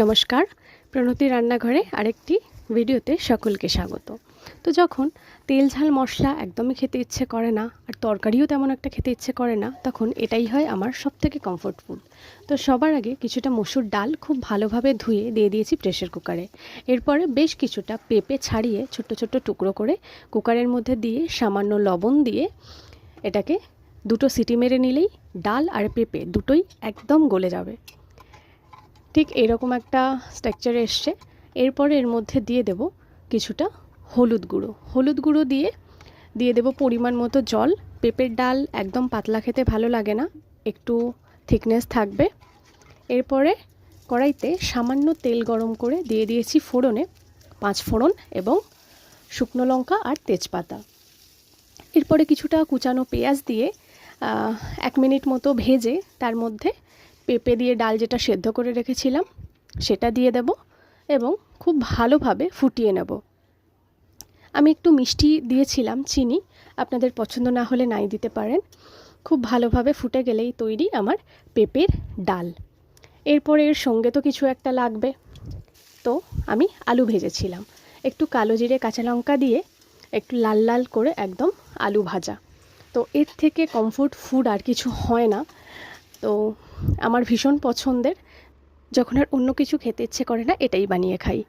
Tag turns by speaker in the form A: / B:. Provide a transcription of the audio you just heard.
A: নমস্কার, প্রণতি রান্নাঘরে আরেকটি ভিডিওতে সকলকে স্বাগত। তো যখন তেল ঝাল মশলা একদমই খেতে ইচ্ছে করে না আর তরকারিও তেমন একটা খেতে ইচ্ছে করে না, তখন এটাই হয় আমার সবথেকে কমফোর্ট ফুড। তো সবার আগে কিছুটা মসুর ডাল খুব ভালোভাবে ধুয়ে দিয়ে দিয়েছি প্রেসার কুকারে। এরপরে বেশ কিছুটা পেঁপে ছাড়িয়ে ছোট্ট ছোট্ট টুকরো করে কুকারের মধ্যে দিয়ে সামান্য লবণ দিয়ে এটাকে দুটো সিটি মেরে নিলেই ডাল আর পেঁপে দুটোই একদম গলে যাবে। ঠিক এরকম একটা স্ট্রাকচারে এসছে। এরপরে এর মধ্যে দিয়ে দেব কিছুটা হলুদ গুঁড়ো দিয়ে দেব পরিমাণ মতো জল। পেঁপের ডাল একদম পাতলা খেতে ভালো লাগে না, একটু থিকনেস থাকবে। এরপরে কড়াইতে সামান্য তেল গরম করে দিয়ে দিয়েছি ফোড়নে 5 ফোড়ন এবং শুকনো লঙ্কা আর তেজপাতা। এরপরে কিছুটা কুচানো পেঁয়াজ দিয়ে 1 মিনিট মতো ভেজে তার মধ্যে পেঁপে দিয়ে ডাল যেটা সেদ্ধ করে রেখেছিলাম সেটা দিয়ে দেব এবং খুব ভালোভাবে ফুটিয়ে নেব। আমি একটু মিষ্টি দিয়েছিলাম, চিনি, আপনাদের পছন্দ না হলে নাই দিতে পারেন। খুব ভালোভাবে ফুটে গেলেই তৈরি আমার পেঁপের ডাল। এরপরে এর সঙ্গে তো কিছু একটা লাগবে, তো আমি আলু ভেজেছিলাম। একটু কালো জিরে কাঁচা লঙ্কা দিয়ে একটু লাল লাল করে একদম আলু ভাজা। তো এর থেকে কমফোর্ট ফুড আর কিছু হয় না। তো আমার ভীষণ পছন্দের, যখন আর অন্য কিছু খেতে ইচ্ছে করে না এটাই বানিয়ে খাই।